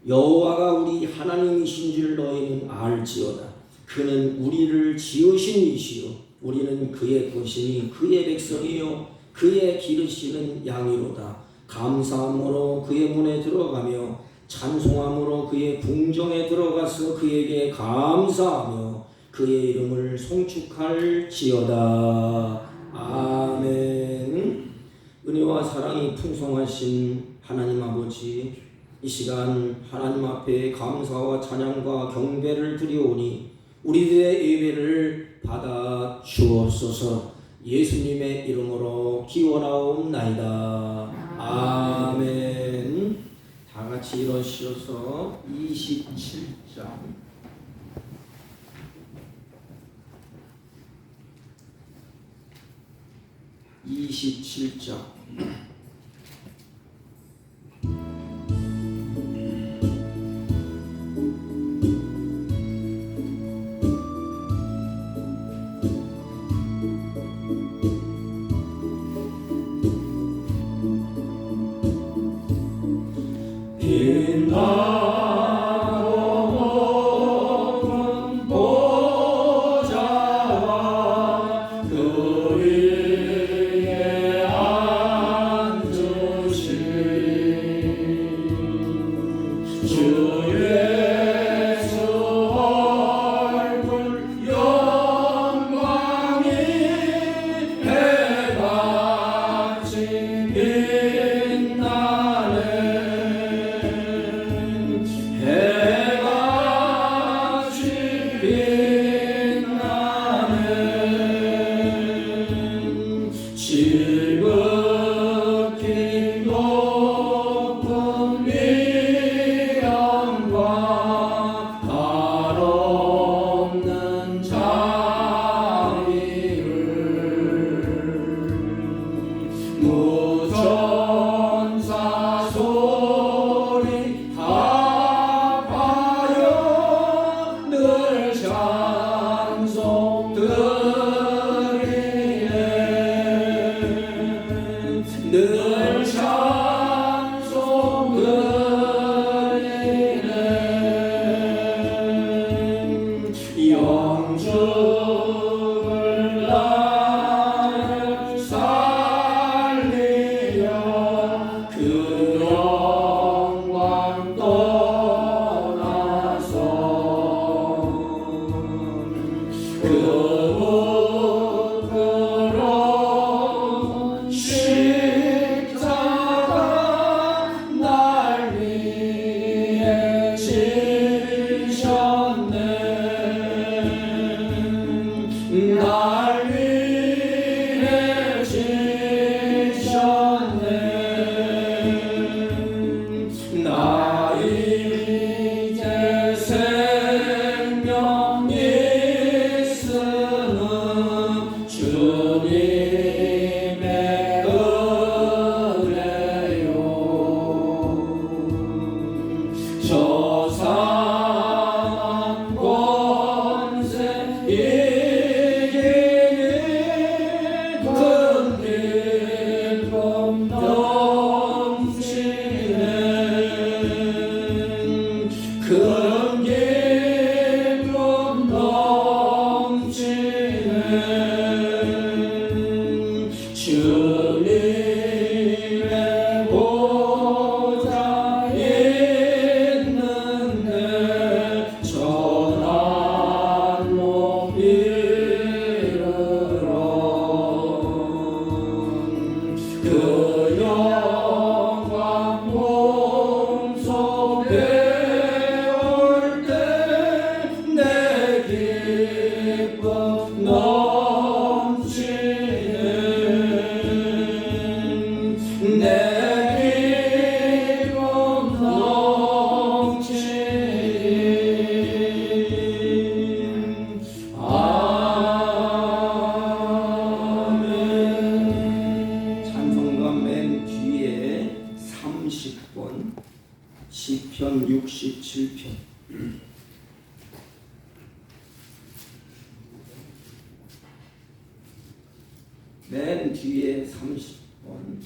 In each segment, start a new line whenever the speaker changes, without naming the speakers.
여호와가 우리 하나님이신 줄 너희는 알지어다. 그는 우리를 지으신 이시요 우리는 그의 것이니 그의 백성이요 그의 기르시는 양이로다. 감사함으로 그의 문에 들어가며 찬송함으로 그의 궁정에 들어가서 그에게 감사하며 그의 이름을 송축할지어다. 아멘. 은혜와 사랑이 풍성하신 하나님 아버지, 이 시간 하나님 앞에 감사와 찬양과 경배를 드리오니 우리들의 예배를 받아 주옵소서. 예수님의 이름으로 기원하옵나이다. 아멘. 다 같이 일어서서 27장 27장 시편 67편 맨 뒤에 30번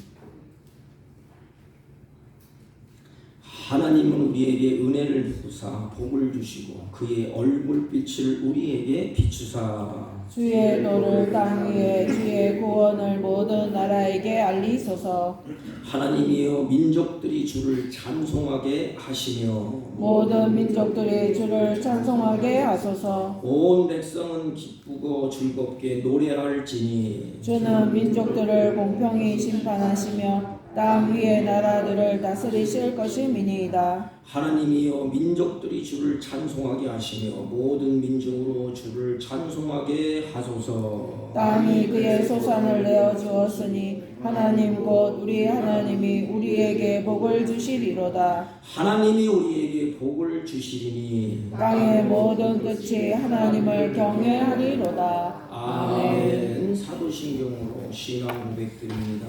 하나님은 우리에게 은혜를 베푸사 복을 주시고 그의 얼굴빛을 우리에게 비추사
주의 도를 땅 위에 주의 구원을 모든 나라에게 알리소서.
하나님이여 민족들이 주를 찬송하게 하시며
모든 민족들이 주를 찬송하게 하소서.
온 백성은 기쁘고 즐겁게 노래할지니
주는 민족들을 공평히 심판하시며 땅 위의 나라들을 다스리실 것임이니이다.
하나님이여 민족들이 주를 찬송하게 하시며 모든 민중으로 주를 찬송하게 하소서.
땅이 그의 소산을 내어 주었으니 하나님 곧 우리 하나님이 우리에게 복을 주시리로다.
하나님이 우리에게 복을 주시리니
땅의 모든 끝이 하나님을 경외하리로다.
아멘. 사도신경으로 신앙 고백드립니다.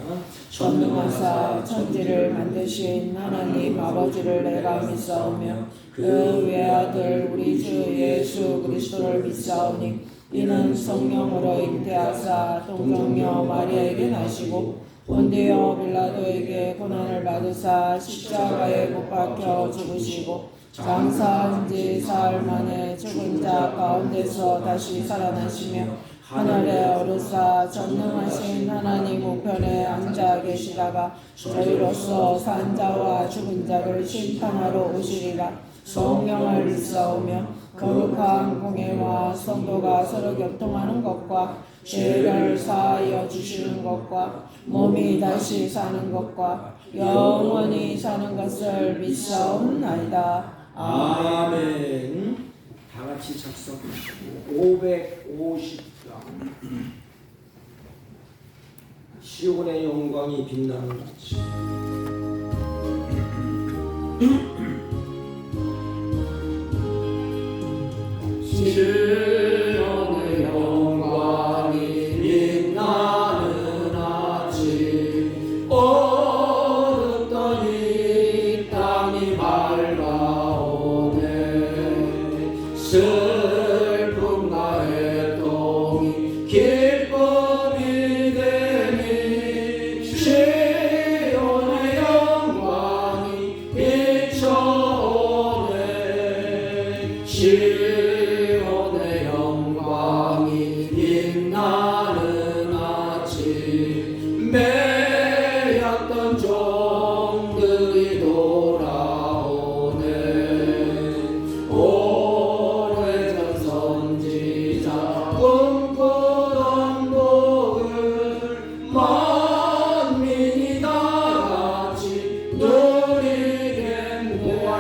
전능하사 천지를 만드신 하나님 아버지를 내가 믿사오며 그 외아들 우리 주 예수 그리스도를 믿사오니 이는 성령으로 잉태하사 동정녀 마리아에게 나시고 본디오 빌라도에게 고난을 받으사 십자가에 못 박혀 죽으시고 장사한 지 사흘 만에 죽은 자 가운데서 다시 살아나시며 하늘에 오르사 전능하신 하나님 우편에 앉아 계시다가 저희로서 산 자와 죽은 자를 심판하러 오시리라. 성령을 믿사오며 거룩한 공예와 성도가 서로 교통하는 것과 죄를 사하여 주시는 것과 몸이 다시 사는 것과 영원히 사는 것을 믿사옵나이다.
아멘. 다 같이 작성하시고 550장 시온의 영광이 빛나는 같이 시온의 영광이 빛나는 아침 어둡던 이 땅이 밝아오네 슬픔과 애통이 기쁨이 되니 시온의 영광이 비춰오네 시온의 영광이 빛나는 아침 매였던 종들이 돌아오네 오래전 선지자 꿈꾸던 복을 만민이 다같이 누리겠노라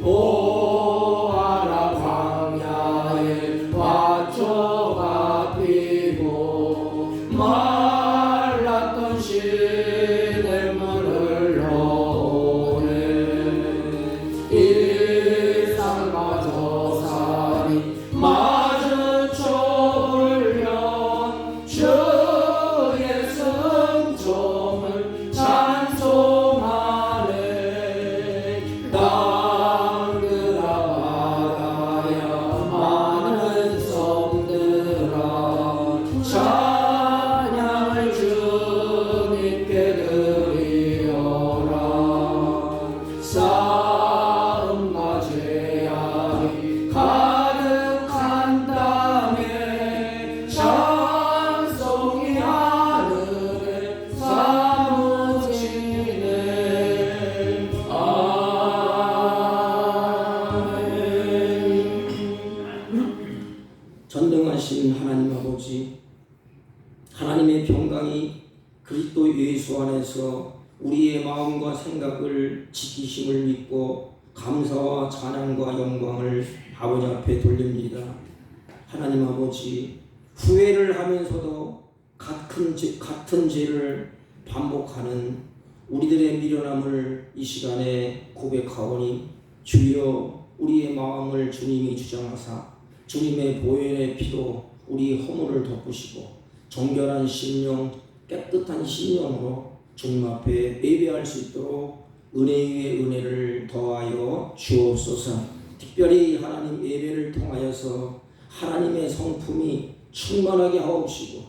보아라 광야에 화초가 피고 말랐던 시냇물을 흘러오네 이 산과 저 산이 마주쳐 울려 주의 승종을 찬송하네 땅들아 바다야 많은 섬들아 찬양을 주님께 드리어라 싸움과 죄악이 가득한 땅에 찬송이 하늘에 사무치네 아멘. 전능하신 하나님 아버지 하나님의 평강이 그리스도 예수 안에서 우리의 마음과 생각을 지키심을 믿고 감사와 찬양과 영광을 아버지 앞에 돌립니다. 하나님 아버지 후회를 하면서도 같은 죄를 반복하는 우리들의 미련함을 이 시간에 고백하오니 주여 우리의 마음을 주님이 주장하사 주님의 보혈의 피로 우리 허물을 덮으시고 정결한 심령 깨끗한 심령으로 주님 앞에 예배할 수 있도록 은혜 위에 은혜를 더하여 주옵소서. 특별히 하나님 예배를 통하여서 하나님의 성품이 충만하게 하옵시고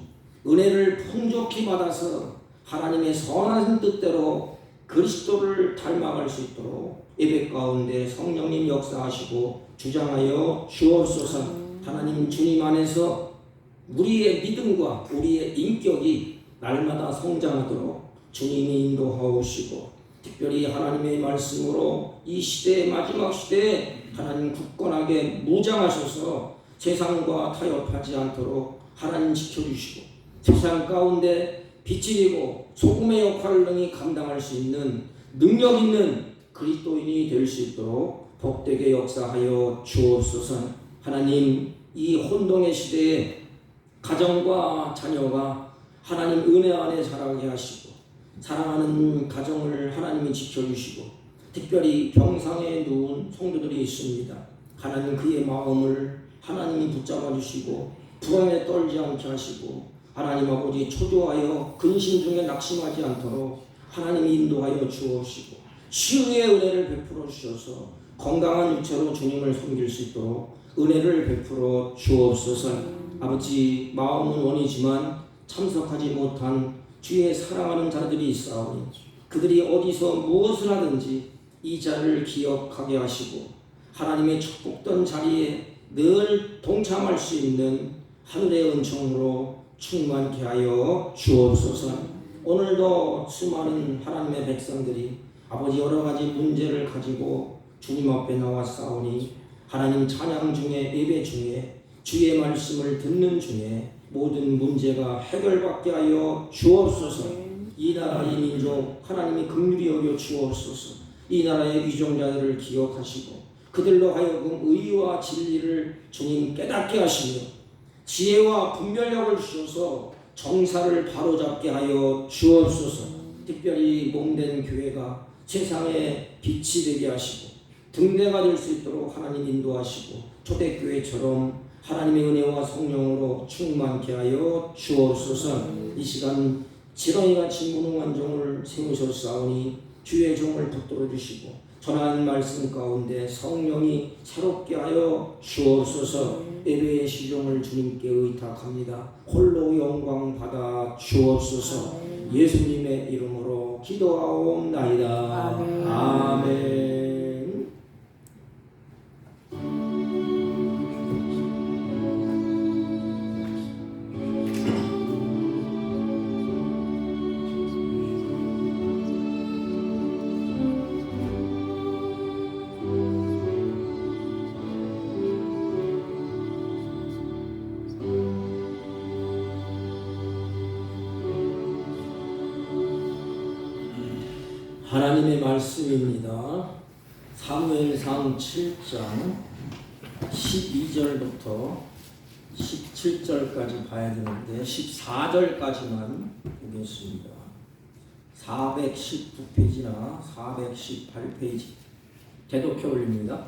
은혜를 풍족히 받아서 하나님의 선한 뜻대로 그리스도를 닮아갈 수 있도록 예배 가운데 성령님 역사하시고 주장하여 주옵소서. 하나님 주님 안에서 우리의 믿음과 우리의 인격이 날마다 성장하도록 주님이 인도하옵시고, 특별히 하나님의 말씀으로 이 시대의 마지막 시대에 하나님 굳건하게 무장하셔서 세상과 타협하지 않도록 하나님 지켜주시고, 세상 가운데 빛이 되고 소금의 역할을 능히 감당할 수 있는 능력 있는 그리스도인이 될 수 있도록 복되게 역사하여 주옵소서. 하나님, 이 혼동의 시대에 가정과 자녀가 하나님 은혜 안에 자라게 하시고, 사랑하는 가정을 하나님이 지켜주시고, 특별히 병상에 누운 성도들이 있습니다. 하나님, 그의 마음을 하나님이 붙잡아 주시고 불안에 떨지 않게 하시고, 하나님 아버지 초조하여 근심 중에 낙심하지 않도록 하나님이 인도하여 주옵시고, 치유의 은혜를 베풀어 주셔서 건강한 육체로 주님을 섬길 수 있도록 은혜를 베풀어 주옵소서. 아버지, 마음은 원이지만 참석하지 못한 주의 사랑하는 자들이 있사오니 그들이 어디서 무엇을 하든지 이 자를 기억하게 하시고, 하나님의 축복된 자리에 늘 동참할 수 있는 하늘의 은총으로 충만케 하여 주옵소서. 오늘도 수많은 하나님의 백성들이 아버지 여러 가지 문제를 가지고 주님 앞에 나와 싸우니, 하나님 찬양 중에 예배 중에 주의 말씀을 듣는 중에 모든 문제가 해결받게 하여 주옵소서. 이 나라 이 민족 하나님이 긍휼히 여겨 주옵소서. 이 나라의 위종자들을 기억하시고 그들로 하여금 의와 진리를 주님 깨닫게 하시며 지혜와 분별력을 주셔서 정사를 바로잡게 하여 주옵소서. 특별히 몸된 교회가 세상에 빛이 되게 하시고 등대가 될 수 있도록 하나님 인도하시고, 초대교회처럼 하나님의 은혜와 성령으로 충만케 하여 주옵소서. 이 시간 지렁이같이 무능한 종을 세우셨사오니 주의 종을 붙들어 주시고 전하는 말씀 가운데 성령이 새롭게 하여 주옵소서. 예배의 시종을 주님께 의탁합니다. 홀로 영광 받아 주옵소서. 예수님의 이름으로 기도하옵나이다. 아멘. 하나님의 말씀입니다. 사무엘상 7장 12절부터 17절까지 봐야 되는데 14절까지만 보겠습니다. 419페이지나 418페이지 대독해 올립니다.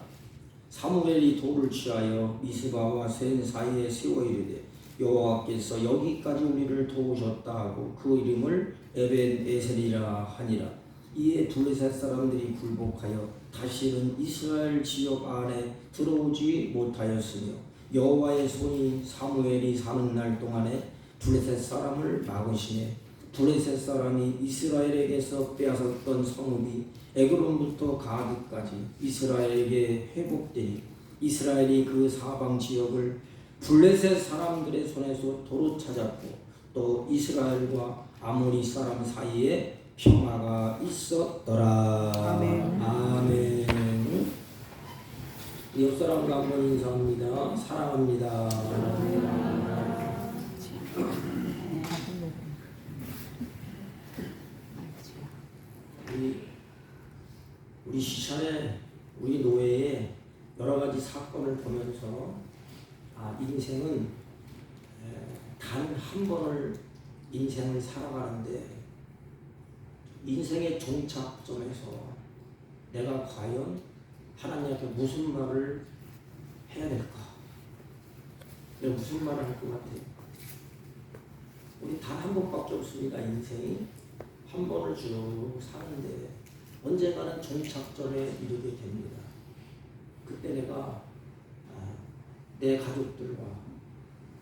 사무엘이 돌을 취하여 미스바와 센 사이에 세워 이르되 여호와께서 여기까지 우리를 도우셨다 하고 그 이름을 에벤 에셀이라 하니라. 이에 블레셋 사람들이 굴복하여 다시는 이스라엘 지역 안에 들어오지 못하였으며 여호와의 손이 사무엘이 사는 날 동안에 블레셋 사람을 막으시매 블레셋 사람이 이스라엘에게서 빼앗았던 성읍이 에그론부터 가드까지 이스라엘에게 회복되니 이스라엘이 그 사방 지역을 블레셋 사람들의 손에서 도로 찾았고 또 이스라엘과 아모리 사람 사이에 평화가 있었더라.
아멘.
아멘. 옆 사람과 한번 인사합니다. 사랑합니다. 우리 시간에 우리 노예의 여러 가지 사건을 보면서 인생은 단 한 번을 인생을 살아가는데 인생의 종착점에서 내가 과연 하나님한테 무슨 말을 해야 될까? 내가 무슨 말을 할 것 같아요? 우리 단 한 번밖에 없습니다. 인생이 한 번을 쭉 사는데 언젠가는 종착점에 이르게 됩니다. 그때 내가 내 가족들과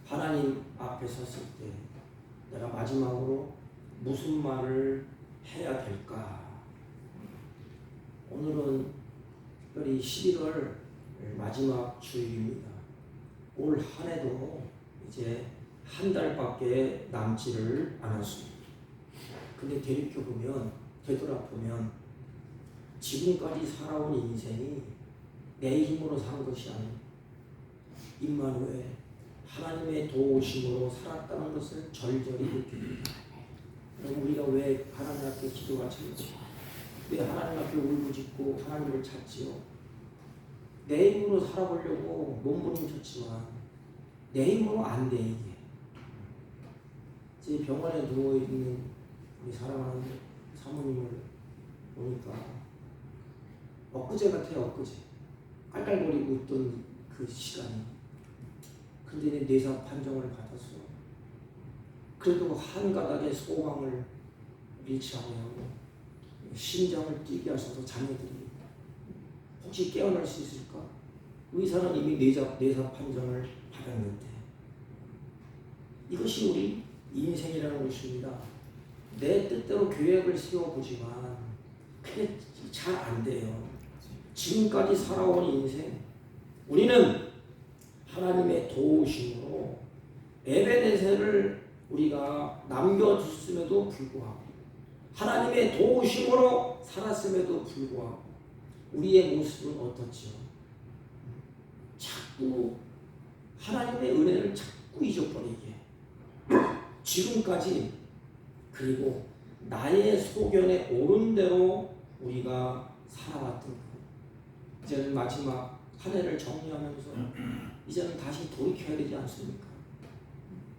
하나님 앞에 섰을 때 내가 마지막으로 무슨 말을 해야 될까? 오늘은 특별히 11월 마지막 주일입니다. 올 한 해도 이제 한 달밖에 남지를 않았습니다. 근데 되돌아보면 지금까지 살아온 인생이 내 힘으로 산 것이 아니고 임마누엘 하나님의 도우심으로 살았다는 것을 절절히 느낍니다. 그럼 우리가 왜 하나님 앞에 기도하지요? 왜 하나님 앞에 울부짖고 하나님을 찾지요? 내 힘으로 살아보려고 몸부림쳤지만 내 힘으로 안 돼 이게. 제 병원에 누워있는 우리 사랑하는 사모님을 보니까 엊그제 같아요. 엊그제 깔깔거리고 있던 그 시간이. 근데 뇌사 판정을 받았어. 그래도 한 가닥의 소망을 잃지 아니하고 심장을 뛰게 하셔서 자녀들이 혹시 깨어날 수 있을까? 의사는 이미 뇌사 판정을 받았는데 이것이 우리 인생이라는 것입니다. 내 뜻대로 계획을 세워보지만 그게 잘 안 돼요. 지금까지 살아온 인생 우리는 하나님의 도우심으로 에베네셀을 우리가 남겨뒀음에도 불구하고 하나님의 도우심으로 살았음에도 불구하고 우리의 모습은 어떻지요? 자꾸 하나님의 은혜를 자꾸 잊어버리게 지금까지 그리고 나의 소견에 옳은 대로 우리가 살아왔던 것. 이제는 마지막 한 해를 정리하면서 이제는 다시 돌이켜야 되지 않습니까?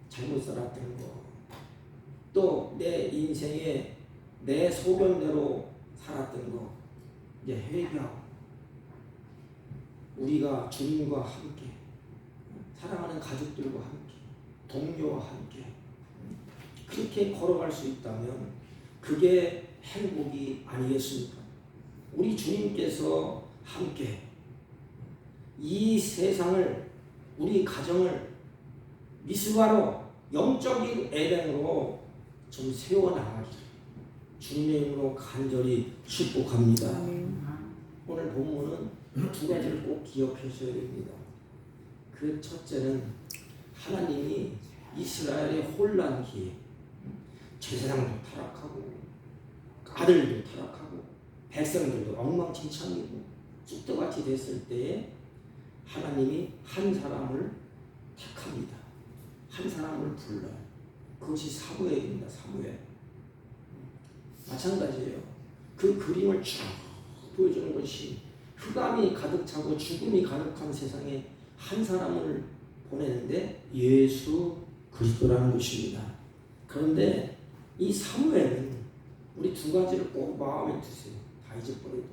잘못 살았던 거, 또 내 인생에 내 소견대로 살았던 거 이제 회개하고 우리가 주님과 함께 사랑하는 가족들과 함께 동료와 함께 그렇게 걸어갈 수 있다면 그게 행복이 아니겠습니까? 우리 주님께서 함께 이 세상을 우리 가정을 미스바로 영적인 에덴으로 좀 세워나가기를 주님의 이름으로 간절히 축복합니다. 오늘 본문은 두 가지를 꼭 기억하셔야 됩니다. 그 첫째는 하나님이 이스라엘의 혼란기에 제사장도 타락하고 아들도 타락하고 백성들도 엉망진창이고 쑥대밭이 됐을 때에 하나님이 한 사람을 택합니다. 한 사람을 불러요. 그것이 사무엘입니다. 사무엘. 마찬가지예요. 그 그림을 쭉 보여주는 것이 흑암이 가득 차고 죽음이 가득한 세상에 한 사람을 보내는데 예수 그리스도라는 것입니다. 그런데 이 사무엘은 우리 두 가지를 꼭 마음에 두세요. 다 잊어버려도.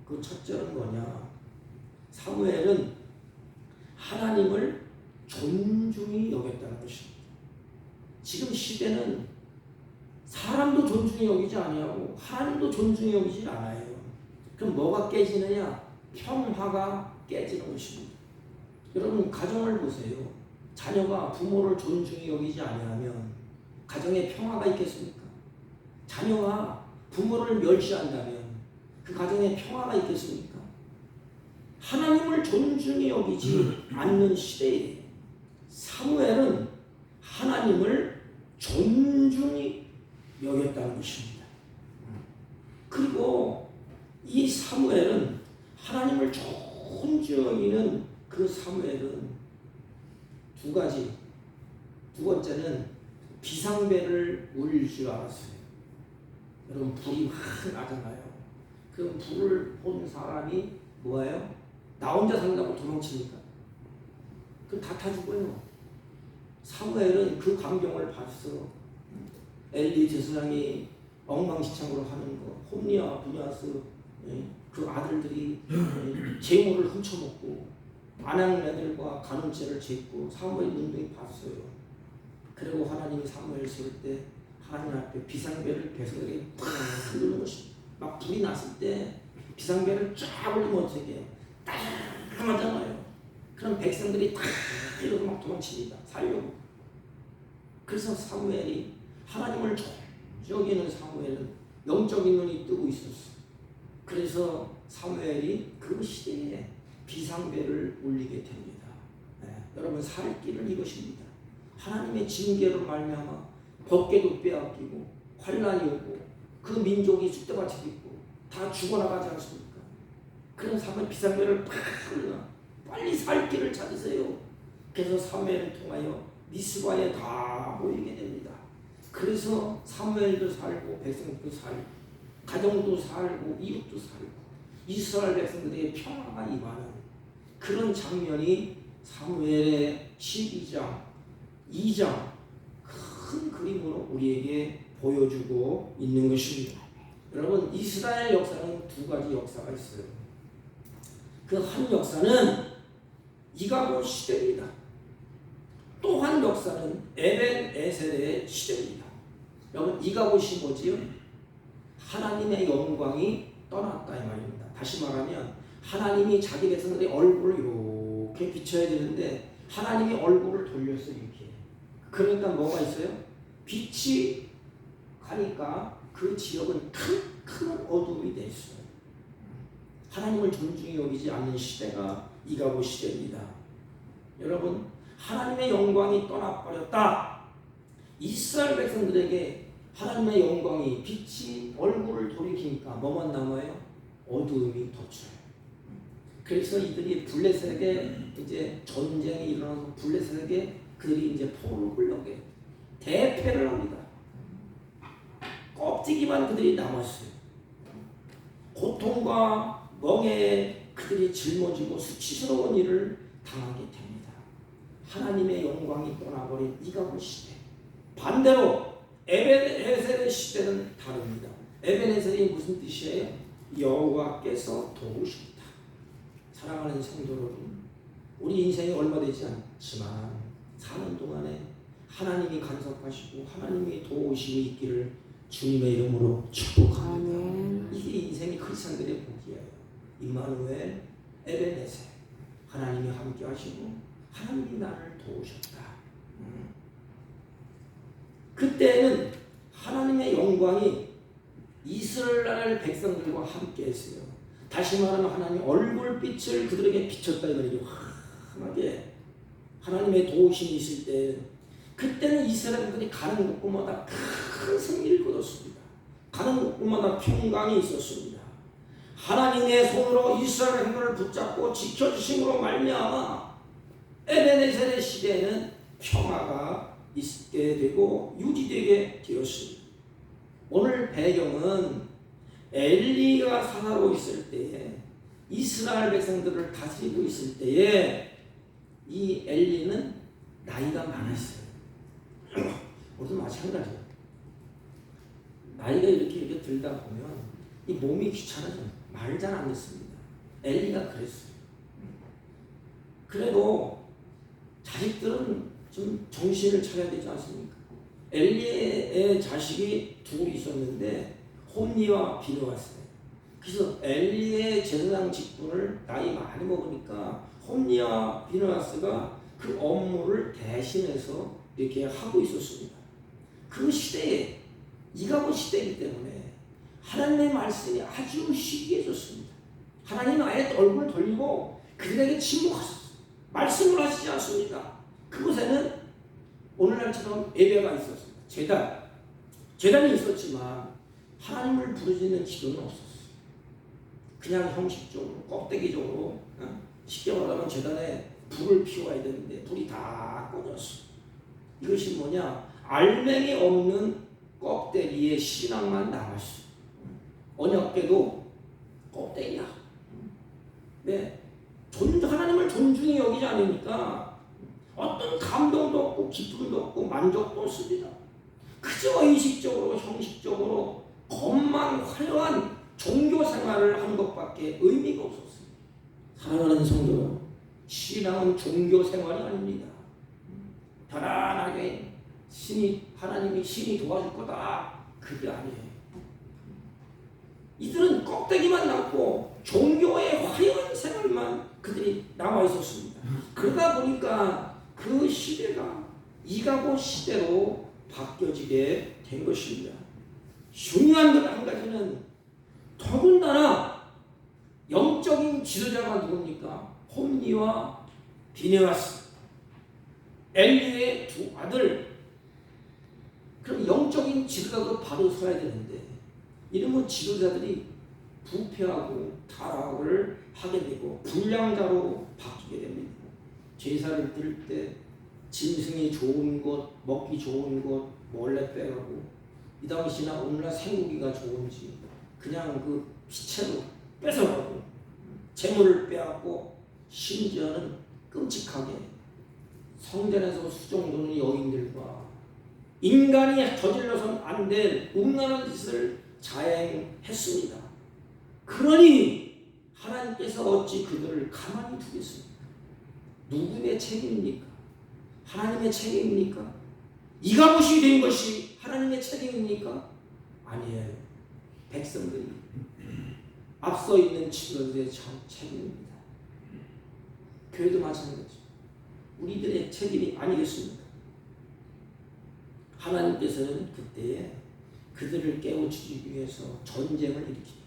그 첫째는 뭐냐? 사무엘은 하나님을 존중히 여겼다는 것입니다. 지금 시대는 사람도 존중히 여기지 아니하고 하나님도 존중히 여기지 않아요. 그럼 뭐가 깨지느냐? 평화가 깨지는 것입니다. 여러분 가정을 보세요. 자녀가 부모를 존중히 여기지 아니하면 가정에 평화가 있겠습니까? 자녀가 부모를 멸시한다면 그 가정에 평화가 있겠습니까? 하나님을 존중히 여기지 않는 시대에 사무엘은 하나님을 존중히 여겼다는 것입니다. 그리고 이 사무엘은 하나님을 존중히 여기는 그 사무엘은 두 가지. 두 번째는 비상벨을 울릴 줄 알았어요. 여러분 불이 막 나잖아요. 그 불을 본 사람이 뭐예요? 나 혼자 산다고 도망칩니까? 그럼 다 타 죽어요. 사무엘은 그 광경을 봤어. 엘리 제사장이 엉망진창으로 하는 거, 홈리아, 브냐스 그 아들들이 재물을 훔쳐먹고 아낙네들과 간음죄를 짓고 사무엘 눈등이 봤어요. 그리고 하나님이 사무엘 세울 때 하나님 앞에 비상벨을 배설하게 팍 누르는 것입니다. 막 불이 났을 때 비상벨을 쫙 올리면 어떻게 해요? 딱 맞잖아요. 그럼 백성들이 다 이러고 막 도망칩니다. 살려고. 그래서 사무엘이 하나님을 여기는 사무엘은 영적인 눈이 뜨고 있었어. 그래서 사무엘이 그 시대에 비상벨을 울리게 됩니다. 여러분, 살 길은 이것입니다. 하나님의 징계로 말미암아 법궤도 빼앗기고 환난이 오고 그 민족이 쑥대밭이 있고 다 죽어나가지 않습니까? 그런 사무엘 비상벨을 팍 울려 빨리 살 길을 찾으세요. 그래서 사무엘을 통하여 미스바에 다 모이게 됩니다. 그래서 사무엘도 살고 백성도 살고 가정도 살고 이웃도 살고 이스라엘 백성들에게 평화가 임하는 그런 장면이 사무엘의 12장 2장 큰 그림으로 우리에게 보여주고 있는 것입니다. 여러분, 이스라엘 역사는 두 가지 역사가 있어요. 그 한 역사는 이가봇 시대입니다. 또 한 역사는 에벤에셀의 시대입니다. 여러분, 이가봇이 뭐지요? 하나님의 영광이 떠났다 이 말입니다. 다시 말하면 하나님이 자기 백성들의 얼굴을 이렇게 비춰야 되는데 하나님이 얼굴을 돌렸어요. 이렇게. 그러니까 뭐가 있어요? 빛이 가니까 그 지역은 큰 어둠이 돼 있어요. 하나님을 존중히 여기지 않는 시대가 이가봇 시대입니다. 여러분, 하나님의 영광이 떠나버렸다. 이스라엘 백성들에게 하나님의 영광이 빛이 얼굴을 돌이키니까 뭐만 남아요? 어두움이 덮쳐요. 그래서 이들이 블레셋에게 이제 전쟁이 일어나서 블레셋에게 그들이 이제 포로를 끌려게 대패를 합니다. 껍데기만 그들이 남았어요. 고통과 멍에 그들이 짊어지고 수치스러운 일을 당하게 됩니다. 하나님의 영광이 떠나버린 이가봇 시대. 반대로 에벤에셀의 시대는 다릅니다. 에벤에셀이 무슨 뜻이에요? 여호와께서 도우십니다. 사랑하는 성도 여러분, 우리 인생이 얼마 되지 않지만 사는 동안에 하나님이 간섭하시고 하나님이 도우심이 있기를 주님의 이름으로 축복합니다. 이게 인생의 크리스천들의 복이에요. 임마누엘, 에벤에셀, 하나님이 함께 하시고 하나님이 나를 도우셨다. 그때는 하나님의 영광이 이스라엘 백성들과 함께 했어요. 다시 말하면 하나님 얼굴빛을 그들에게 비쳤다 이거죠. 환하게 하나님의 도우심이 있을 때 그때는 이스라엘들이 가는 곳마다 큰 승리를 거뒀습니다. 가는 곳마다 평강이 있었습니다. 하나님의 손으로 이스라엘 백성을 붙잡고 지켜주심으로 말미암아 에벤에셀의 시대에는 평화가 있게 되고 유지되게 되었습니다. 오늘 배경은 엘리가 사사로 있을 때에 이스라엘 백성들을 다스리고 있을 때에 이 엘리는 나이가 많았어요. 우리도 마찬가지예요. 나이가 이렇게 들다 보면 이 몸이 귀찮아져요. 말을 잘 안 듣습니다. 엘리가 그랬어요. 그래도 자식들은 좀 정신을 차려야 되지 않습니까? 엘리의 자식이 둘이 있었는데 홈리와 비느하스예요. 그래서 엘리의 제사장 직분을 나이 많이 먹으니까 홈리와 비느하스가 그 업무를 대신해서 이렇게 하고 있었습니다. 그 시대에 이가봇 시대이기 때문에 하나님의 말씀이 아주 시기해졌습니다. 하나님은 아예 얼굴을 돌리고 그들에게 침묵하셨어요. 말씀을 하시지 않습니다. 그곳에는 오늘날처럼 예배가 있었습니다. 제단이 있었지만 하나님을 부르짖는 기도는 없었어요. 그냥 형식적으로 껍데기적으로 쉽게 말하면 제단에 불을 피워야 되는데 불이 다 꺼졌어요. 이것이 뭐냐? 알맹이 없는 껍데기의 신앙만 남았어요. 언약궤도 껍데기야. 네, 하나님을 존중히 여기지 않으니까 어떤 감동도 없고 기쁨도 없고 만족도 없습니다. 그저 의식적으로 형식적으로 겉만 화려한 종교 생활을 하는 것밖에 의미가 없었습니다. 사랑하는 성도, 신앙은 종교 생활이 아닙니다. 편안하게 하나님이 신이 도와줄 거다, 그게 아니에요. 이들은 껍데기만 남고 종교의 화려한 생활만 그들이 남아 있었습니다. 그러다 보니까 그 시대가 이가봇 시대로 바뀌어지게 된 것입니다. 중요한 것 한 가지는 더군다나 영적인 지도자가 누굽니까? 홈니와 비네아스, 엘리의 두 아들. 그럼 영적인 지도자가 바로 서야 되는데 이러면 지도자들이 부패하고 타락을 하게 되고 불량자로 바뀌게 됩니다. 제사를 드릴 때 짐승이 좋은 것, 먹기 좋은 것 몰래 빼가고, 이 당시나 오늘날 생고기가 좋은지 그냥 그 시체로 뺏어가고 재물을 빼앗고, 심지어는 끔찍하게 성전에서 수종도는 여인들과 인간이 저질러서는 안 될 음란한 짓을 자행했습니다. 그러니 하나님께서 어찌 그들을 가만히 두겠습니까? 누구의 책임입니까? 하나님의 책임입니까? 이가봇이 된 것이 하나님의 책임입니까? 아니에요. 백성들이 앞서 있는 지도자들의 책임입니다. 교회도 마찬가지죠. 우리들의 책임이 아니겠습니까? 하나님께서는 그때에 그들을 깨우치기 위해서 전쟁을 일으킵니다.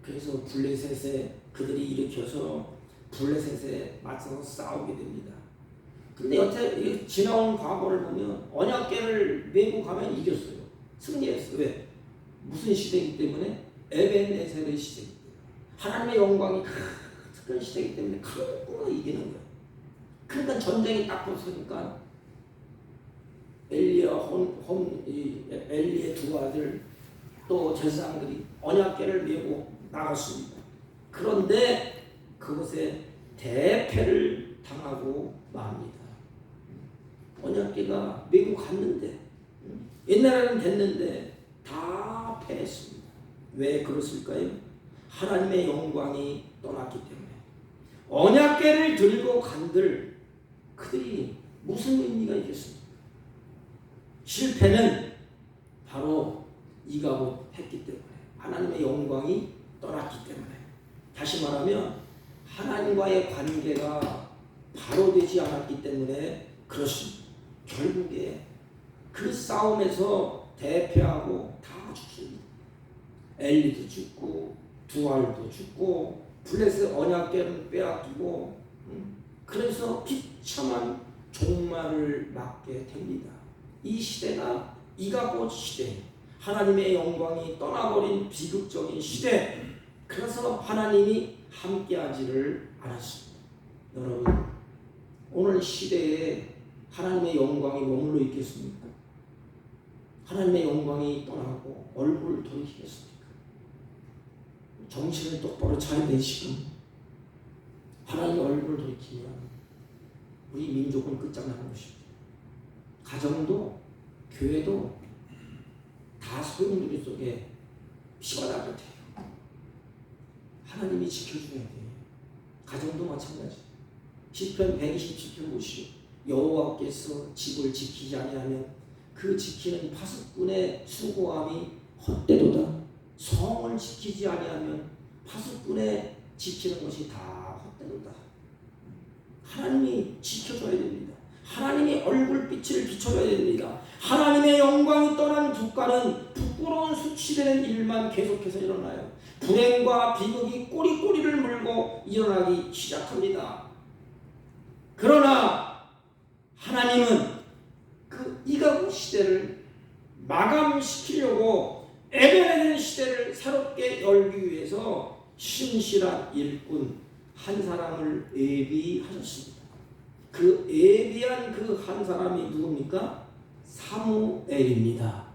그래서 블레셋에 그들이 일으켜서 블레셋에 맞서서 싸우게 됩니다. 근데 여태 지나온 과거를 보면 언약궤를 메고 가면 이겼어요. 승리했어요. 왜? 무슨 시대이기 때문에? 에벤에셀의 시대이기 때문에. 하나님의 영광이 큰 시대이기 때문에 강구로 이기는 거예요. 그러니까 전쟁이 딱 붙으니까 엘리의 두 아들 또 제사장들이 언약궤를 메고 나갔습니다. 그런데 그것에 대패를 당하고 맙니다. 언약궤가 메고 갔는데, 옛날에는 됐는데 다 패했습니다. 왜 그렇을까요? 하나님의 영광이 떠났기 때문에. 언약궤를 들고 간들 그들이 무슨 의미가 있겠습니까? 실패는 바로 이가봇 했기 때문에, 하나님의 영광이 떠났기 때문에. 다시 말하면 하나님과의 관계가 바로 되지 않았기 때문에 그렇습니다. 결국에 그 싸움에서 대패하고 다 죽습니다. 엘리도 죽고 두알도 죽고 블레셋 언약궤는 빼앗기고, 그래서 비참한 종말을 맞게 됩니다. 이 시대가 이가봇 시대, 하나님의 영광이 떠나버린 비극적인 시대. 그래서 하나님이 함께하지를 않았습니다. 여러분, 오늘 시대에 하나님의 영광이 머물러 있겠습니까? 하나님의 영광이 떠나고 얼굴을 돌이키겠습니까? 정신을 똑바로 차려야 돼. 지금 하나님의 얼굴을 돌이키면 우리 민족은 끝장나는 것입니다. 가정도 교회도 다 소용돌이 속에 피바다 같아요. 하나님이 지켜줘야 돼요. 가정도 마찬가지. 시편 127편 보시오. 여호와께서 집을 지키지 아니하면 그 지키는 파수꾼의 수고함이 헛되도다. 성을 지키지 아니하면 파수꾼의 지키는 것이 다 헛되도다. 하나님이 지켜줘야 됩니다. 하나님의 얼굴빛을 비춰줘야 됩니다. 하나님의 영광이 떠난 국가는 부끄러운 수치되는 일만 계속해서 일어나요. 불행과 비극이 꼬리꼬리를 물고 일어나기 시작합니다. 그러나 하나님은 그 이가봇 시대를 마감시키려고 에베네셀 시대를 새롭게 열기 위해서 신실한 일꾼 한 사람을 예비하셨습니다. 그 예비한 그 한 사람이 누굽니까? 사무엘입니다.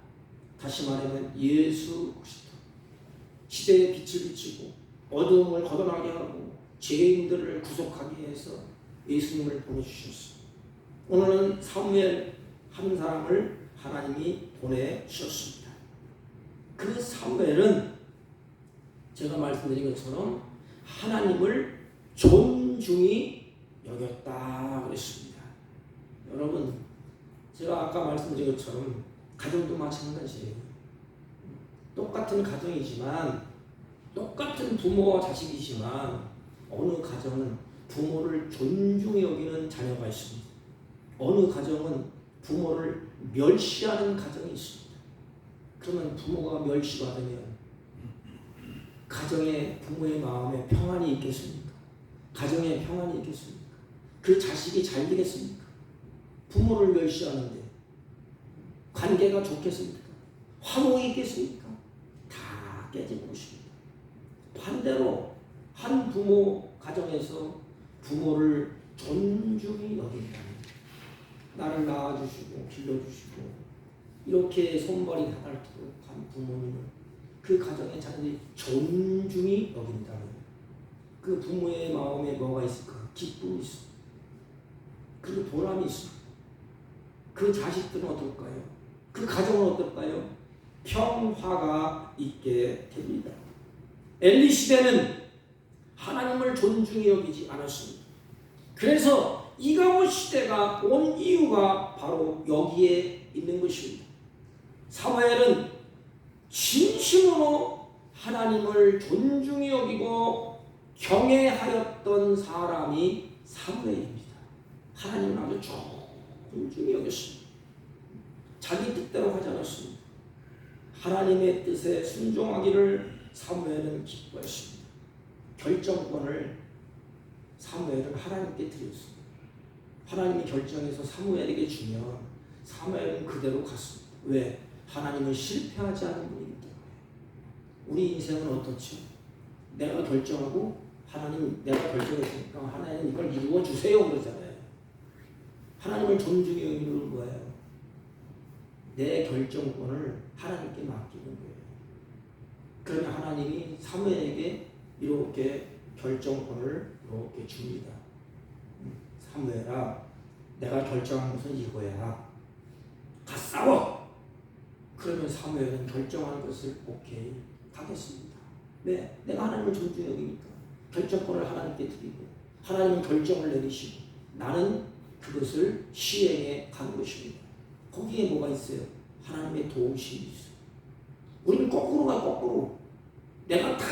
다시 말하면 예수 그리스도. 시대에 빛을 비추고 어두움을 걷어나게 하고 죄인들을 구속하기 위해서 예수님을 보내주셨습니다. 오늘은 사무엘 한 사람을 하나님이 보내주셨습니다. 그 사무엘은 제가 말씀드린 것처럼 하나님을 존중히 여겼다 그랬습니다. 여러분, 제가 아까 말씀드린 것처럼 가정도 마찬가지예요. 똑같은 가정이지만, 똑같은 부모와 자식이지만 어느 가정은 부모를 존중히 여기는 자녀가 있습니다. 어느 가정은 부모를 멸시하는 가정이 있습니다. 그러면 부모가 멸시받으면 가정에 부모의 마음에 평안이 있겠습니까? 가정에 평안이 있겠습니까? 그 자식이 잘 되겠습니까? 부모를 멸시하는데 관계가 좋겠습니까? 화목이 있겠습니까? 다 깨진 것입니다. 반대로 한 부모 가정에서 부모를 존중히 여긴다면, 나를 낳아주시고 길러주시고 이렇게 손발이 닿도록 한 부모님을 그 가정의 자녀들이 존중히 여긴다면 그 부모의 마음에 뭐가 있을까? 기쁨이 있어. 그리고 보람이 있어. 그 자식들은 어떨까요? 그 가정은 어떨까요? 평화가 있게 됩니다. 엘리 시대는 하나님을 존중히 여기지 않았습니다. 그래서 이가봇 시대가 온 이유가 바로 여기에 있는 것입니다. 사무엘은 진심으로 하나님을 존중히 여기고 경외하였던 사람이 사무엘입니다. 하나님은 아주 존중히 여겼습니다. 자기 뜻대로 하지 않았습니다. 하나님의 뜻에 순종하기를 사무엘은 기뻐했습니다. 결정권을 사무엘은 하나님께 드렸습니다. 하나님이 결정해서 사무엘에게 주면 사무엘은 그대로 갔습니다. 왜? 하나님은 실패하지 않은 분이기 때문에. 우리 인생은 어떻죠? 내가 결정하고 하나님 내가 결정했으니까 하나님 이걸 이루어 주세요 그러잖아요. 하나님을 존중히 여기는 거예요. 내 결정권을 하나님께 맡기는 거예요. 그러면 하나님이 사무엘에게 이렇게 결정권을 이렇게 줍니다. 사무엘아, 내가 결정한 것은 이거야. 가 싸워. 그러면 사무엘은 결정한 것을 오케이 하겠습니다. 왜? 내가 하나님을 존중히 여기니까 결정권을 하나님께 드리고 하나님은 결정을 내리시고 나는 그것을 시행해 간 것입니다. 거기에 뭐가 있어요? 하나님의 도우심이 있어요. 우리는 거꾸로 가, 거꾸로. 내가 다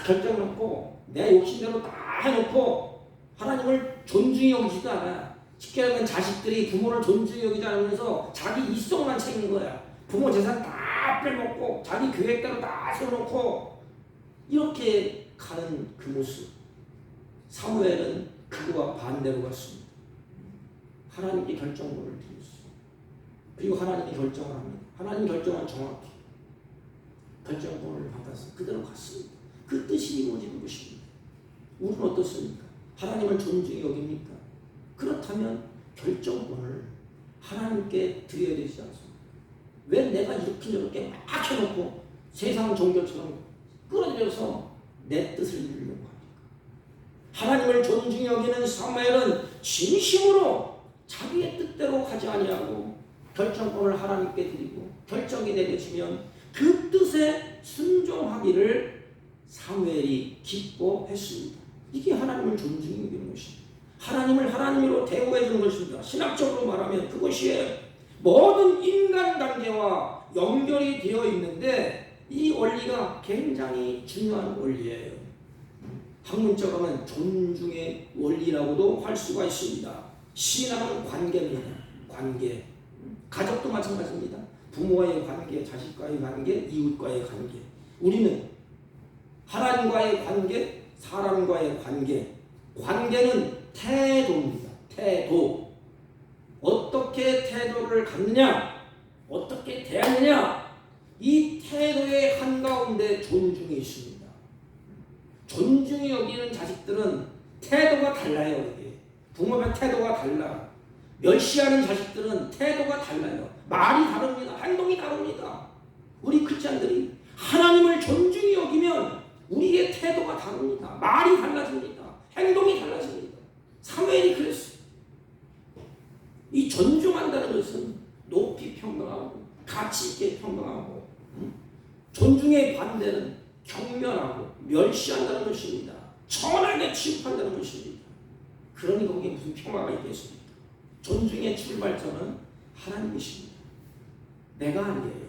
결정해놓고 내 욕심대로 다 해놓고 하나님을 존중히 여기지도 않아. 쉽게 말하면 자식들이 부모를 존중히 여기지 않으면서 자기 이성만 챙긴 거야. 부모 재산 다 빼먹고 자기 계획대로 다 써놓고 이렇게 가는 그 모습. 사무엘은 그거와 반대로 갔습니다. 하나님께 결정권을 드렸어요. 그리고 하나님이 결정을 합니다. 하나님 결정은 정확히 결정권을 받아서 그대로 갔습니다. 그 뜻이 이루어지는 것입니다. 우리는 어떻습니까? 하나님을 존중히 여깁니까? 그렇다면 결정권을 하나님께 드려야 되지 않습니까? 왜 내가 이렇게 저렇게 막 해놓고 세상 종교처럼 끌어들여서 내 뜻을 이루려고 합니까? 하나님을 존중히 여기는 사무엘은 진심으로 자기의 뜻대로 가지 아니하고 결정권을 하나님께 드리고 결정이 내려지면 그 뜻에 순종하기를 사무엘이 기뻐했습니다. 이게 하나님을 존중히 여기는 것입니다. 하나님을 하나님으로 대우해 주는 것입니다. 신학적으로 말하면 그것이 모든 인간관계와 연결이 되어 있는데 이 원리가 굉장히 중요한 원리예요. 학문적으로 하면 존중의 원리라고도 할 수가 있습니다. 신앙은 관계입니다. 관계. 가족도 마찬가지입니다. 부모와의 관계, 자식과의 관계, 이웃과의 관계. 우리는 하나님과의 관계, 사람과의 관계. 관계는 태도입니다. 태도. 어떻게 태도를 갖느냐? 어떻게 대하느냐? 이 태도의 한가운데 존중이 있습니다. 존중이 여기는 자식들은 태도가 달라요. 이게. 부모의 태도가 달라. 멸시하는 자식들은 태도가 달라요. 말이 다릅니다. 행동이 다릅니다. 우리 크리스찬들이 하나님을 존중히 여기면 우리의 태도가 다릅니다. 말이 달라집니다. 행동이 달라집니다. 사무엘이 그랬어요. 이 존중한다는 것은 높이 평등하고 가치 있게 평등하고 존중의 반대는 경멸하고 멸시한다는 것입니다. 천하게 취급한다는 것입니다. 그러니 거기에 무슨 평화가 있겠습니까? 존중의 출발점은 하나님이십니다. 내가 아니에요.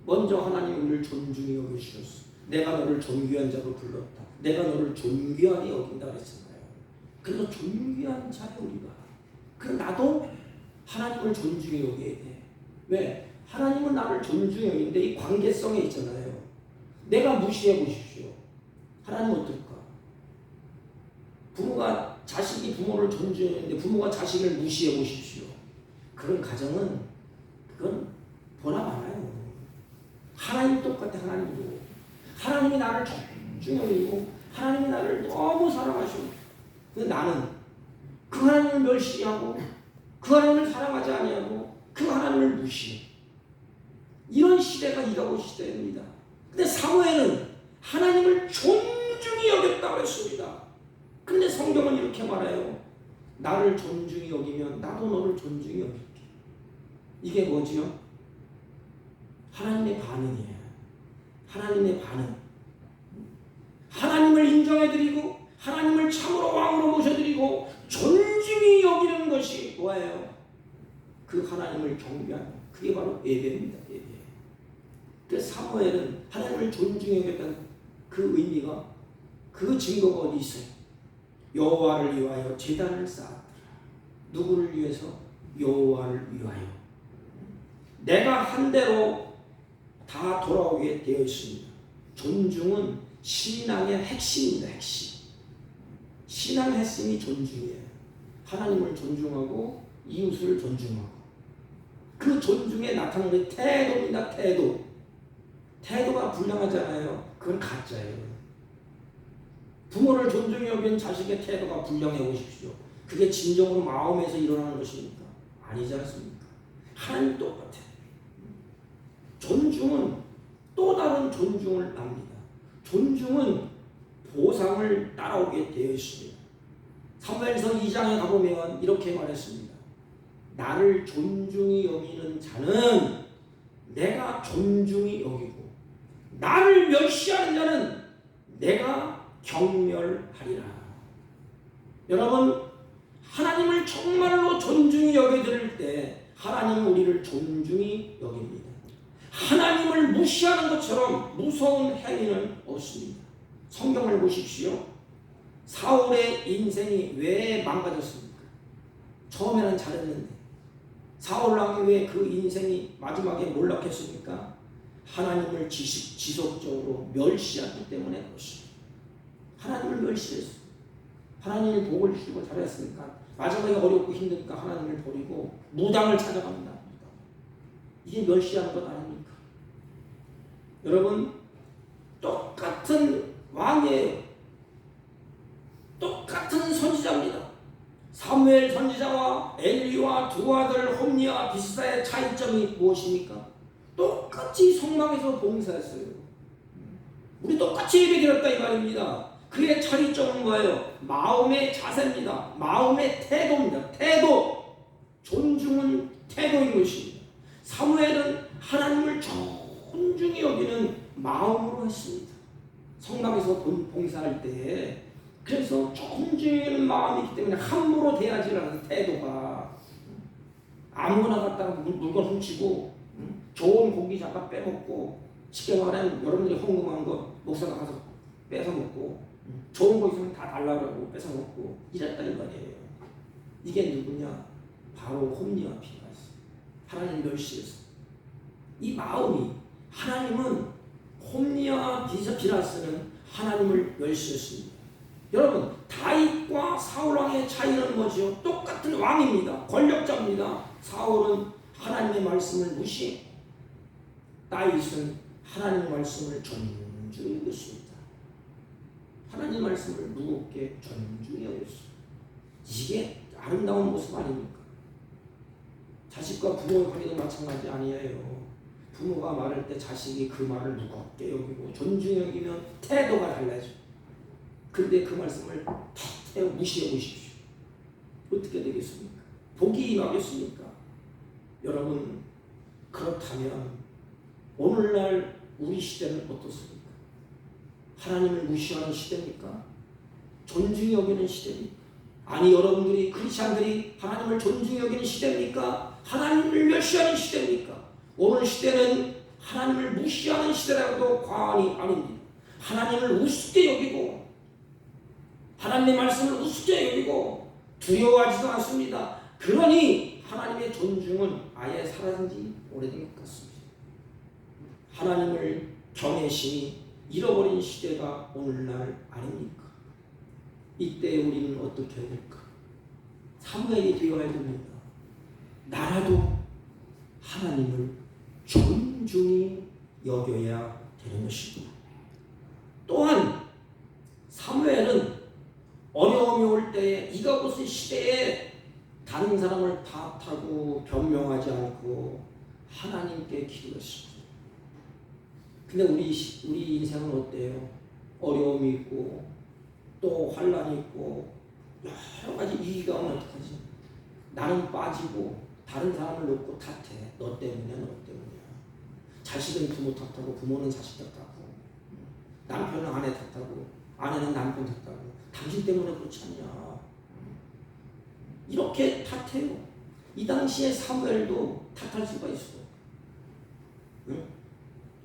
먼저 하나님이 우리를 존중히 여기셨어. 내가 너를 존귀한 자로 불렀다. 내가 너를 존귀하게 여긴다 그랬잖아요. 그래서 존귀한 자의 우리가. 그럼 나도 하나님을 존중히 여겨야 돼. 왜? 하나님은 나를 존중히 여기는데 이 관계성에 있잖아요. 내가 무시해 보십시오. 하나님 어떨까? 부모가 자식이 부모를 존중했는데 부모가 자식을 무시해 보십시오. 그런 가정은 그건 보나 마나요. 하나님 똑같아. 하나님도 하나님이 나를 존중하고 하나님이 나를 너무 사랑하시고 근데 나는 그 하나님을 멸시하고 그 하나님을 사랑하지 아니하고 그 하나님을 무시해. 이런 시대가 이가고 시대입니다. 근데 사무엘은 하나님을 존중히 여겼다고 했습니다. 근데 성경은 이렇게 말해요. 나를 존중히 여기면 나도 너를 존중히 여길게. 이게 뭐지요? 하나님의 반응이에요. 하나님의 반응. 하나님을 인정해드리고 하나님을 참으로 왕으로 모셔드리고 존중히 여기는 것이 뭐예요? 그 하나님을 경배하는 그게 바로 예배입니다. 예배. 그래서 사무엘은 하나님을 존중히 여겼다는 그 의미가 그 증거가 어디 있어요? 여호와를 위하여 제단을 쌓았더라. 누구를 위해서? 여호와를 위하여. 내가 한 대로 다 돌아오게 되어 있습니다. 존중은 신앙의 핵심입니다. 핵심. 신앙의 핵심이 존중이에요. 하나님을 존중하고 이웃을 존중하고 그 존중에 나타나는 태도입니다. 태도. 태도가 불량하잖아요. 그건 가짜예요. 부모를 존중히 여긴 자식의 태도가 불량해 보십시오. 그게 진정으로 마음에서 일어나는 것입니까? 아니지 않습니까? 하나님 똑같아요. 존중은 또 다른 존중을 납니다. 존중은 보상을 따라오게 되어 있습니다. 사무엘서 2장에 가보면 이렇게 말했습니다. 나를 존중히 여기는 자는 내가 존중히 여기고 나를 멸시하는 자는 내가 경멸하리라. 여러분, 하나님을 정말로 존중히 여겨드릴 때 하나님은 우리를 존중히 여깁니다. 하나님을 무시하는 것처럼 무서운 행위는 없습니다. 성경을 보십시오. 사울의 인생이 왜 망가졌습니까? 처음에는 잘했는데 사울왕이 왜 그 인생이 마지막에 몰락했습니까? 하나님을 지속적으로 멸시하기 때문에 그렇습니다. 하나님을 멸시했어요. 하나님이 복을 주시고 잘했으니까 마지막에 어렵고 힘드니까 하나님을 버리고 무당을 찾아갑니다. 이게 멸시하는 것 아닙니까? 여러분, 똑같은 왕이에요. 똑같은 선지자입니다. 사무엘 선지자와 엘리와 두 아들 홈리와 비스다의 차이점이 무엇입니까? 똑같이 성막에서 봉사했어요. 우리 똑같이 예배드렸다 이 말입니다. 그의 차이점은 뭐예요? 마음의 자세입니다. 마음의 태도입니다. 태도. 존중은 태도인 것입니다. 사무엘은 하나님을 존중히 여기는 마음으로 했습니다. 성막에서 봉사할 때 그래서 존중히 여기는 마음이 있기 때문에 함부로 대하지 않는 태도가 아무거나 갖다가 물건 훔치고 좋은 고기 잠깐 빼먹고 쉽게 말하면 여러분들이 헌금한 거 목사가 가서 뺏어 먹고 좋은 거 있으면 다 달라고 뺏어 먹고 이랬다 이 말이에요. 이게 누구냐? 바로 홈리와 피하스. 하나님 멸시했어. 이 마음이 하나님은 홈리와 비라스는 하나님을 멸시했습니다. 여러분, 다윗과 사울왕의 차이는 뭐죠? 똑같은 왕입니다. 권력자입니다. 사울은 하나님의 말씀을 무시, 다윗은 하나님의 말씀을 존중히 여겼습니다. 하나님의 말씀을 무겁게 존중히 여겼습니다. 이게 아름다운 모습 아닙니까? 자식과 부모의 관계도 마찬가지 아니에요. 부모가 말할 때 자식이 그 말을 무겁게 여기고 존중히 여기면 태도가 달라져. 근데 그 말씀을 무시해 보십시오. 어떻게 되겠습니까? 복이 임하겠습니까? 여러분, 그렇다면 오늘날 우리 시대는 어떻습니까? 하나님을 무시하는 시대입니까? 존중히 여기는 시대입니까? 아니, 여러분들이 크리스찬들이 하나님을 존중히 여기는 시대입니까? 하나님을 멸시하는 시대입니까? 오늘 시대는 하나님을 무시하는 시대라고도 과언이 아닙니다. 하나님을 우습게 여기고 하나님의 말씀을 우습게 여기고 두려워하지도 않습니다. 그러니 하나님의 존중은 아예 사라진 지 오래된 것 같습니다. 하나님을 경외심이 잃어버린 시대가 오늘날 아닙니까? 이때 우리는 어떻게 해야 될까? 사무엘이 되어야 됩니다. 나라도 하나님을 존중히 여겨야 되는 것입니다. 또한 사무엘은 어려움이 올 때에 이가봇의 시대에 다른 사람을 탓하고 변명하지 않고 하나님께 기도했습니다. 근데 우리 인생은 어때요? 어려움이 있고 또 환란이 있고 여러 가지 위기가 오면 어떡하지? 나는 빠지고 다른 사람을 놓고 탓해. 너 때문이야, 너 때문이야. 자식은 부모 탓하고 부모는 자식 탓하고 남편은 아내 탓하고 아내는 남편 탓하고 당신 때문에 그렇지 않냐. 이렇게 탓해요. 이 당시에 사무엘도 탓할 수가 있어. 응?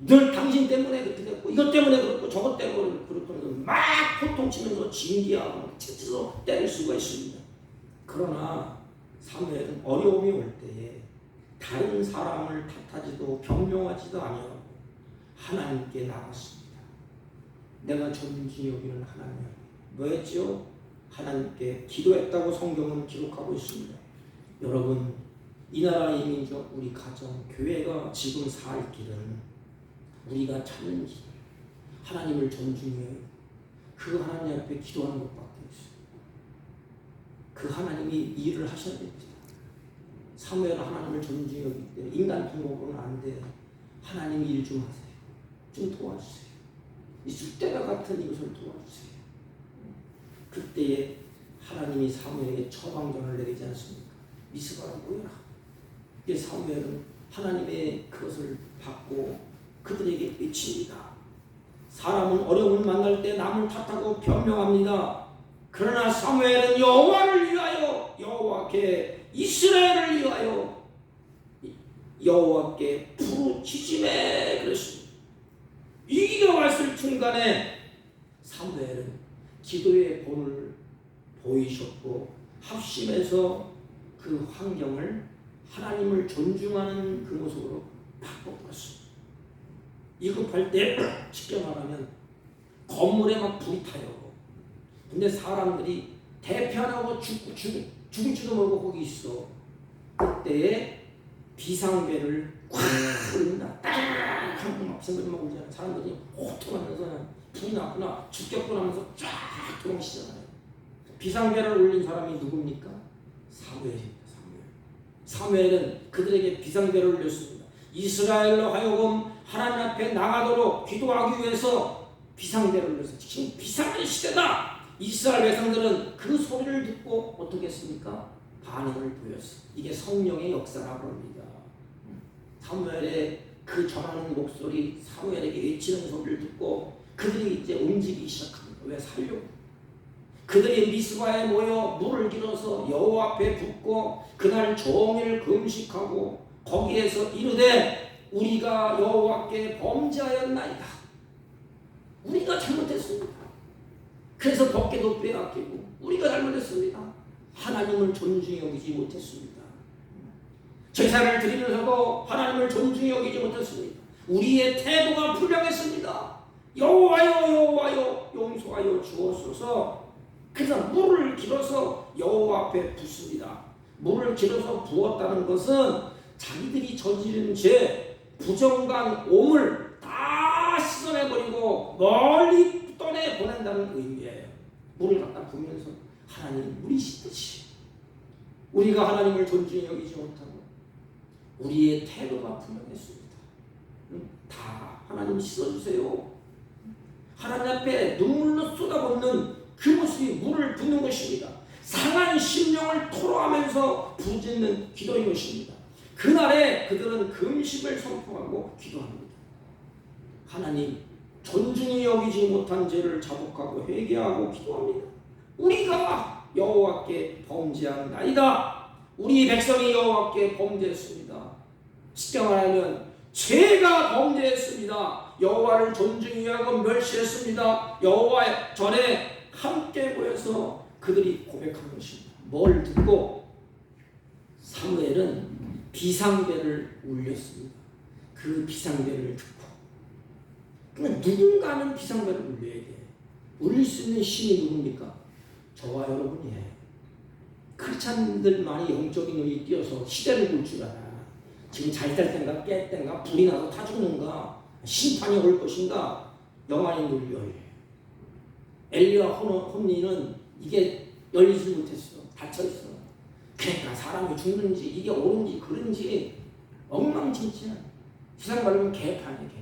늘 당신 때문에 그렇게 됐고 이것 때문에 그렇고 저것 때문에 그렇고 막 호통치면서 징계하고 채찍으로 때릴 수가 있습니다. 그러나 사무엘은 어려움이 올 때에 다른 사람을 탓하지도 변명하지도 아니하고 하나님께 나갔습니다. 내가 존중히 여기는 하나님. 뭐였죠? 하나님께 기도했다고 성경은 기록하고 있습니다. 여러분, 이 나라의 민족, 우리 가정, 교회가 지금 살 길은 우리가 찾는 길, 하나님을 존중해 그 하나님 앞에 기도하는 것밖에 없어요. 그 하나님이 일을 하셔야 됩니다. 사무엘은 하나님을 존중해 여기기 때문에 인간 방법으로는 안 돼. 하나님 일 좀 하세요. 좀 도와주세요. 이 숫대가 같은 이것을 도와주세요. 그때에 하나님이 사무엘에게 처방전을 내리지 않습니까? 미스바로 모여라. 이게 사무엘은 하나님의 그것을 받고 그들에게 외칩니다. 사람은 어려움을 만날 때 남을 탓하고 변명합니다. 그러나 사무엘은 여호와를 위하여 여호와께 이스라엘을 위하여 여호와께 부르짖으매 그랬습니다. 위기가 왔을 중간에 사무엘은 기도의 본을 보이셨고 합심해서 그 환경을 하나님을 존중하는 그 모습으로 바꿔버렸습니다. 위급할 때 쉽게 말하면 건물에 막 불이 타요. 근데 사람들이 대피하라고 죽을지도 모르고 거기 있어. 그때에 비상벨을 꽉 울린다. 딱 하고 생각이 막 울잖아. 사람들이 호통하면서 불이 났구나 죽겠구나 하면서 쫙 도망치잖아요. 비상벨을 울린 사람이 누굽니까? 사무엘입니다. 사무엘은 그들에게 비상벨을 울렸습니다. 이스라엘로 하여금 하나님 앞에 나가도록 기도하기 위해서 비상벨을 울렸어요. 지금 비상의 시대다. 이스라엘 백성들은 그 소리를 듣고 어떻게 했습니까? 반응을 보였어요. 이게 성령의 역사라고 합니다. 사무엘의 그 전하는 목소리, 사무엘에게 외치는 소리를 듣고 그들이 이제 움직이기 시작합니다. 왜? 살려고. 그들이 미스바에 모여 물을 길어서 여호와 앞에 붓고 그날 종일 금식하고 거기에서 이르되 우리가 여호와께 범죄하였나이다. 우리가 잘못했습니다. 그래서 법궤도 빼앗기고 우리가 잘못했습니다. 하나님을 존중히 여기지 못했습니다. 제사를 드리면서도 하나님을 존중히 여기지 못했습니다. 우리의 태도가 불량했습니다. 여호와여 여호와여 용서하여 주옵소서. 그래서 물을 길어서 여호와 앞에 붓습니다. 물을 길어서 부었다는 것은 자기들이 저지른 죄, 부정간 오물 다 씻어내버리고 멀리 떠내보낸다는 의미예요. 물을 갖다 부으면서 하나님 물이 씻듯이 우리가 하나님을 존중히 여기지 못하고 우리의 태도가 분명했습니다. 다 하나님 씻어주세요. 하나님 앞에 눈물로 쏟아붓는 그 모습이 물을 붓는 것입니다. 상한 심령을 토로하면서 부르짖는 기도인 것입니다. 그날에 그들은 금식을 선포하고 기도합니다. 하나님, 존중히 여기지 못한 죄를 자복하고 회개하고 기도합니다. 우리가 여호와께 범죄한나이다. 우리 백성이 여호와께 범죄했습니다. 쉽게 말하면 죄가 범죄했습니다. 여호와를 존중히 하고 멸시했습니다. 여호와 전에 함께 모여서 그들이 고백한 것입니다. 뭘 듣고? 사무엘은 비상벨을 울렸습니다. 그 비상벨을 듣고 그러니까 누군가는 비상벨을 울려야 돼. 울릴 수 있는 신이 누굽니까? 저와 여러분이에요. 크리스찬들만이 영적인 눈이 띄어서 시대를 볼 줄 알아. 지금 잘 살 땐가 깰 땐가 불이 나서 타 죽는가 심판이 올 것인가 영안이 눌려요. 엘리와 혼니는 이게 열리지 못했어. 닫혀있어. 그러니까 사람이 죽는지 이게 옳은지 그른지 엉망진창. 세상 말하면 개판이야. 개.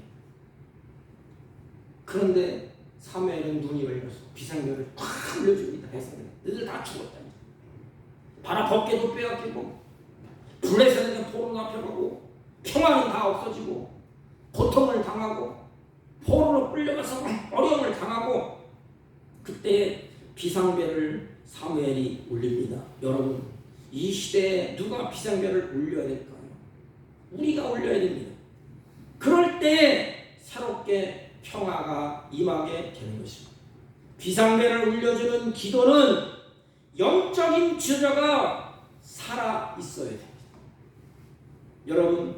그런데 사무엘은 눈이 열려서 비상벨을 탁 울려줍니다. 백성들 너희들 다 죽었다. 바라 벗개도 빼앗기고 블레셋에는 포로가 펴가고 평화는 다 없어지고 고통을 당하고 포로로 끌려가서 어려움을 당하고 그때 비상벨을 사무엘이 울립니다. 여러분 이 시대에 누가 비상벨을 울려야 될까요? 우리가 울려야 됩니다. 그럴 때 새롭게 평화가 임하게 되는 것입니다. 비상벨을 울려주는 기도는 영적인 지도자가 살아 있어야 됩니다. 여러분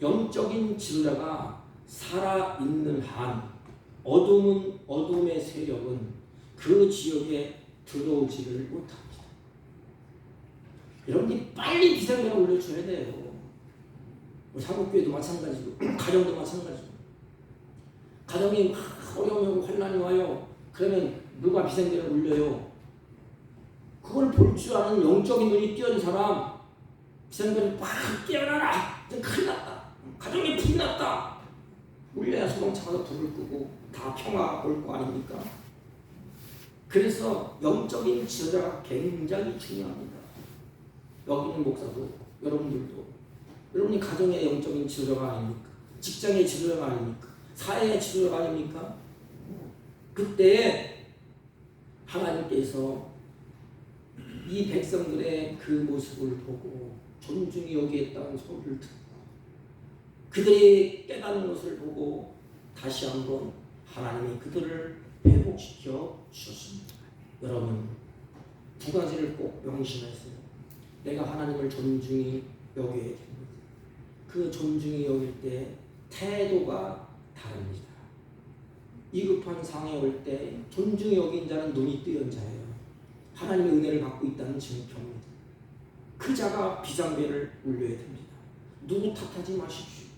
영적인 지도자가 살아 있는 한 어둠의 세력은 그 지역에 들어오지를 못합니다. 여러분이 빨리 비상벨을 올려줘야 돼요. 사법교회도 마찬가지고 가정도 마찬가지고 가정이 어려움이 오고 환난이 와요. 그러면 누가 비상벨을 울려요? 그걸 볼 줄 아는 영적인 눈이 띄어진 사람 비상벨을 막 깨어나라. 이제 큰일 났다. 가정에 불이 났다. 울려야 소방차가 불을 끄고 다 평화가 올 거 아닙니까? 그래서 영적인 지도자가 굉장히 중요합니다. 여기 있는 목사도 여러분들도 여러분이 가정의 영적인 지도자가 아닙니까? 직장의 지도자가 아닙니까? 사회의 지도자가 아닙니까? 그때 하나님께서 이 백성들의 그 모습을 보고 존중이 여기했다는 소리를 듣고 그들이 깨닫는 것을 보고 다시 한번 하나님이 그들을 회복시켜 주셨습니다. 여러분 두 가지를 꼭 명심하세요. 내가 하나님을 존중히 여겨야 됩니다. 그 존중히 여길 때 태도가 다릅니다. 위급한 상황에 올 때 존중히 여긴 자는 눈이 뜨연 자예요. 하나님의 은혜를 받고 있다는 증표입니다. 그 자가 비상벨을 울려야 됩니다. 누구 탓하지 마십시오.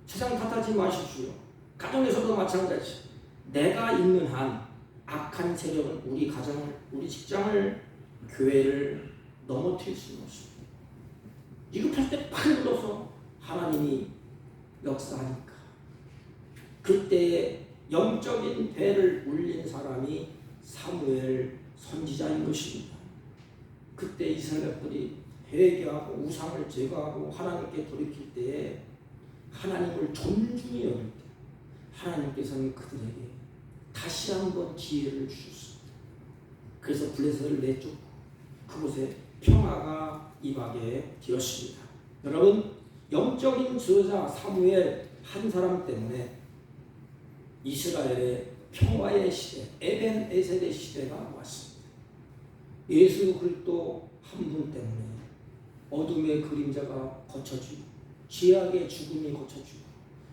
세상 탓하지 마십시오. 가정에서도 마찬가지. 내가 있는 한 악한 세력은 우리 가정을, 우리 직장을, 교회를 넘어뜨릴 수는 없습니다. 위급할 때 팔 불어서 하나님이 역사하니까 그때의 영적인 배를 울린 사람이 사무엘 선지자인 것입니다. 그때 이스라엘들이 회개하고 우상을 제거하고 하나님께 돌이킬 때에 하나님을 존중히 여길 때 하나님께서는 그들에게 다시 한번 기회를 주셨습니다. 그래서 블레셋을 내쫓고 그곳에 평화가 임하게 되었습니다. 여러분 영적인 지도자 사무엘 한 사람 때문에 이스라엘의 평화의 시대, 에벤 에셀의 시대가 왔습니다. 예수 그리스도 한 분 때문에 어둠의 그림자가 거쳐지고 죄악의 죽음이 거쳐지고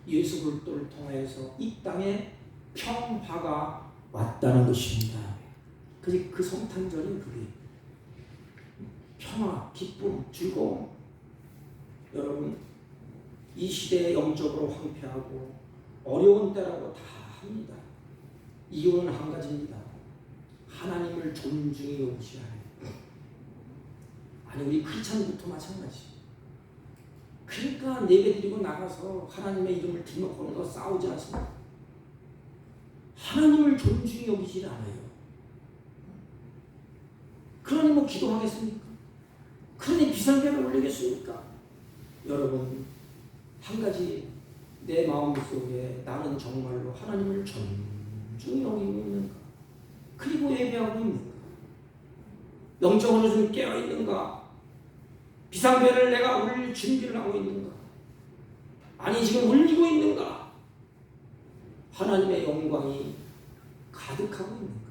예수 그리스도를 통해서 이 땅에 평화가 왔다는 것입니다. 그 성탄절이 그게 평화, 기쁨, 즐거움. 여러분 이 시대에 영적으로 황폐하고 어려운 때라고 다 합니다. 이유는 한 가지입니다. 하나님을 존중히 여기지 않아요. 아니 우리 크리스찬부터 마찬가지. 그러니까 예배드리고 나가서 하나님의 이름을 등록하면서 싸우지 않습니다. 하나님을 존중히 여기지 않아요. 그러니 뭐 기도하겠습니까? 그러니 비상벨을 올리겠습니까? 여러분 한 가지 내 마음속에 나는 정말로 하나님을 존중히 여기고 있는가? 그리고 예배하고 있는가? 영적으로 좀 깨어있는가? 비상벨을 내가 울릴 준비를 하고 있는가? 아니 지금 울리고 있는가? 하나님의 영광이 가득하고 있는가?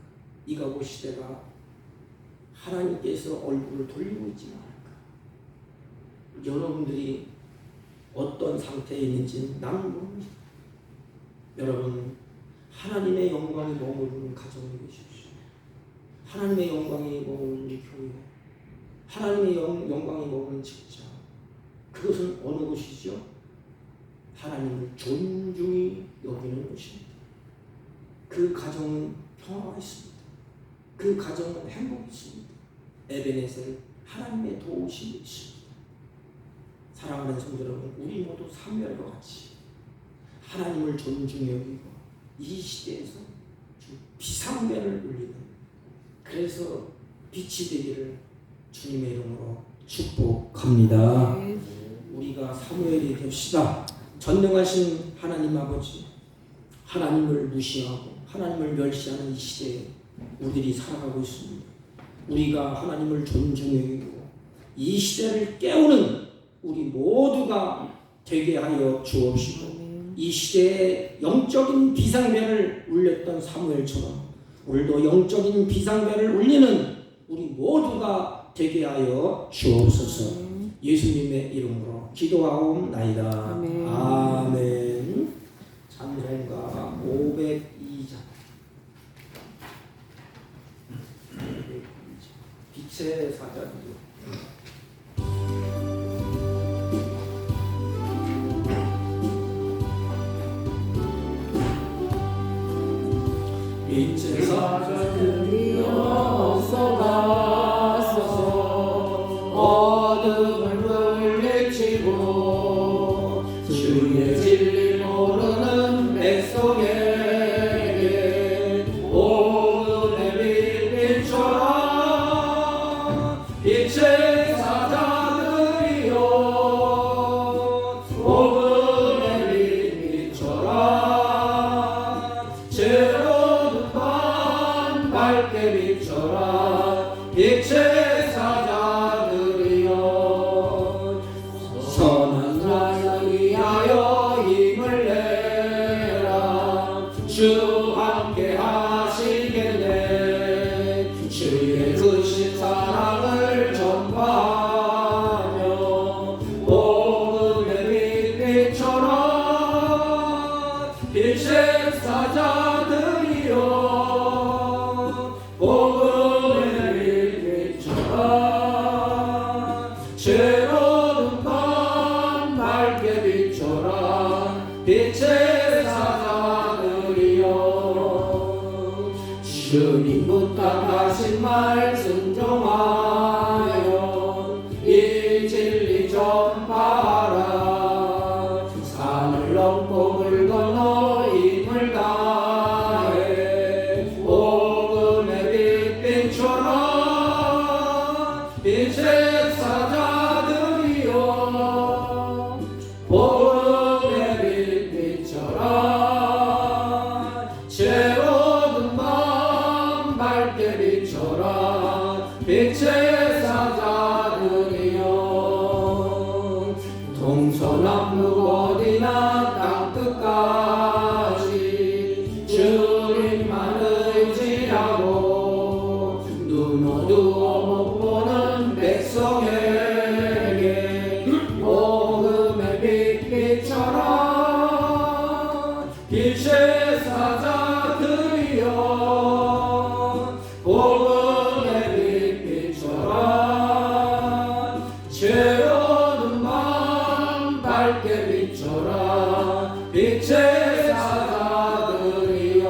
이 가고 시대가 하나님께서 얼굴을 돌리고 있지 않을까? 여러분들이 어떤 상태에 있는지는 나는 모릅니다. 여러분, 하나님의 영광이 머무르는 가정에 계십시오. 하나님의 영광이 머무르는 교회, 하나님의 영광이 머무르는 직장, 그것은 어느 곳이죠? 하나님을 존중히 여기는 곳입니다. 그 가정은 평화가 있습니다. 그 가정은 행복이 있습니다. 에베네셀 하나님의 도우심이 있습니다. 사랑하는 성도 여러분, 우리 모두 사무엘과 같이 하나님을 존중히 여기고 이 시대에서 비상벨을 울리는, 그래서 빛이 되기를 주님의 이름으로 축복합니다. 우리가 사무엘이 됩시다. 전능하신 하나님 아버지, 하나님을 무시하고 하나님을 멸시하는 이 시대에 우리들이 살아가고 있습니다. 우리가 하나님을 존중히 여기고 이 시대를 깨우는 우리 모두가 되게 하여 주옵시고, 이 시대에 영적인 비상벨을 울렸던 사무엘처럼 오늘도 영적인 비상벨을 울리는 우리 모두가 되게 하여 주옵소서. 예수님의 이름으로 기도하옵나이다.
아멘.
아멘. 찬송가 502장. 빛의 사자들. 빛의 사자들이여 어서 가소서. 어둠을 물리치고 주의 진리 모르는 백성에게 오늘의 빛처럼 빛의 사자들이여 오늘의 빛처럼 제로는 밤 밝게 비춰라. 빛의 사자들이여 선한 자를 위하여 힘을 내라. 주 함께 하시겠네. 주의 크신 사랑을 전파하며 복음의 빛처럼 빛의 사자들이여 복음의 빛처럼 죄로운 밤 밝게 비춰라. 빛의 사자들이여 주님 부탁하신 말 순종하여 이 진리 전파하라. 산을 넘고 물 건너 힘을 다해 복음의 빛처럼 빛의 사자들이여 복음의 빛처럼 죄로운 밤 밝게 비춰라. 빛의 사자들이여 동서남북 어디나 땅끝까지 주님만 의지하고 눈 어두워 못 보는 백성에게 복음의 빛처럼 빛의 사자들이여 복음의 빛처럼 죄로운 밤 밝게 비춰라. 빛의 사자들이여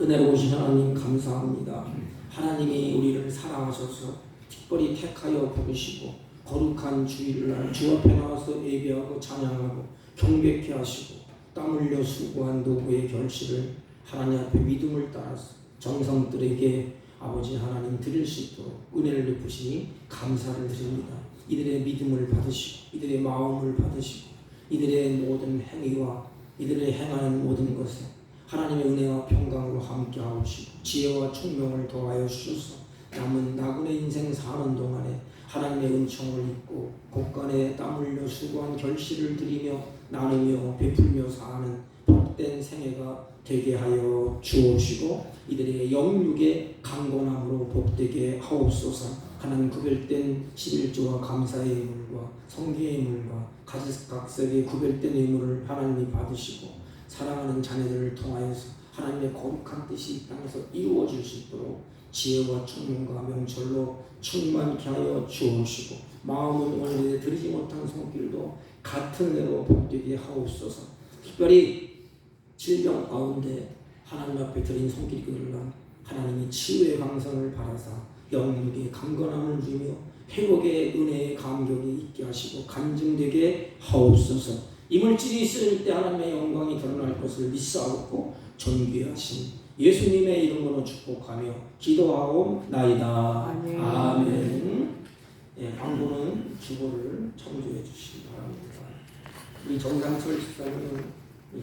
은혜로우신 하나님 감사합니다. 하나님이 우리를 사랑하셔서 특별히 택하여 부르시고 거룩한 주일날 주 앞에 나와서 예배하고 찬양하고 경배케 하시고 땀 흘려 수고한 노고의 결실을 하나님 앞에 믿음을 따라서 정성들에게 아버지 하나님 드릴 수 있도록 은혜를 베푸시니 감사를 드립니다. 이들의 믿음을 받으시고 이들의 마음을 받으시고 이들의 모든 행위와 이들의 행하는 모든 것에 하나님의 은혜와 평강으로 함께 하시고 지혜와 총명을 더하여 주셔서 남은 나그네 인생 사는 동안에 하나님의 은총을 입고 곳간에 땀 흘려 수고한 결실을 드리며 나누며 베풀며 사는 복된 생애가 되게 하여 주옵시고 이들의 영육의 강건함으로 복되게 하옵소서. 하나님 구별된 11조와 감사의 예물과 성기의 예물과 각색의 구별된 예물을 하나님이 받으시고 사랑하는 자녀들을 통하여서 하나님의 거룩한 뜻이 이 땅에서 이루어질 수 있도록 지혜와 총명과 명철로 충만케 하여 주옵시고 마음은 오늘에 드리지 못한 손길도 같은 대로 복되게 하옵소서. 특별히 질병 가운데 하나님 앞에 드린 손길들은 하나님이 치유의 강성을 바라사 영육의 강건함을 주며 회복의 은혜의 감격이 있게 하시고 간증되게 하옵소서. 이물질이 있을 때 하나님의 영광이 드러날 것을 믿사옵고 존귀하신 예수님의 이름으로 축복하며 기도하옵나이다.
아멘.
아멘. 예, 광고는 주보를 참조해 주시기 바랍니다. 우리 정상철 집사님은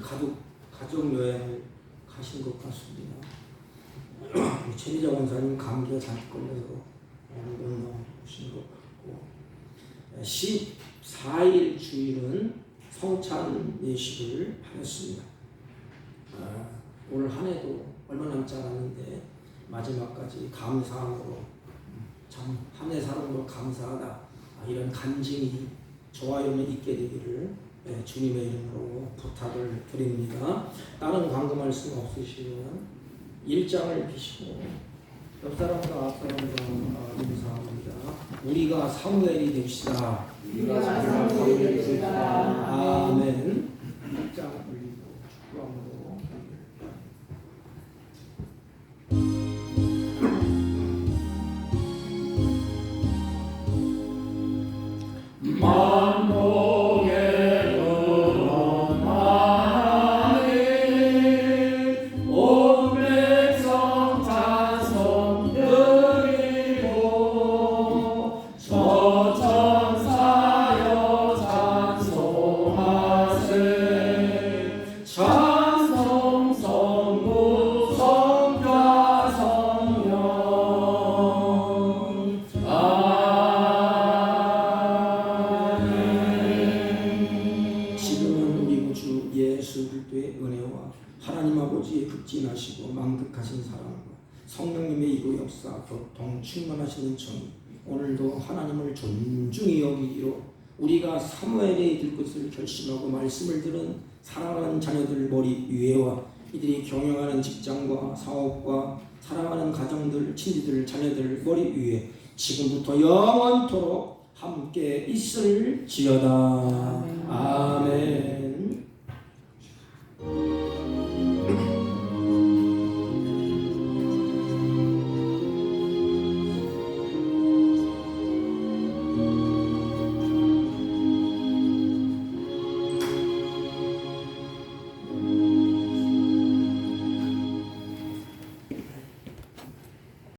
가족 여행을 가신 것 같습니다. 최미자 원사님 감기가 잔뜩 걸려서 오늘 오신 것 같고 14일 주일은 성찬 예식을 하였습니다. 올 한 해도 얼마 남지 않았는데 마지막까지 감사함으로 참 한 해 사는 걸 감사하다 이런 간증이 좋아요는 있게 되기를 주님의 이름으로 부탁을 드립니다. 다른 광고 말씀 없으시면 1장을 피시고 옆 사람과 앞 사람과 인사합니다. 우리가 사무엘이 됩시다.
우리가 사무엘이 됩시다.
아멘. 1장 올리고 축구함으로 극진하시고 만극하신 사랑과 성령님의 이루 역사 교통 충만하시는 정의 오늘도 하나님을 존중히 여기기로 우리가 사무엘이 될 것을 결심하고 말씀을 들은 사랑하는 자녀들 머리 위에와 이들이 경영하는 직장과 사업과 사랑하는 가정들 친지들 자녀들 머리 위에 지금부터 영원토록 함께 있을지어다. 아멘.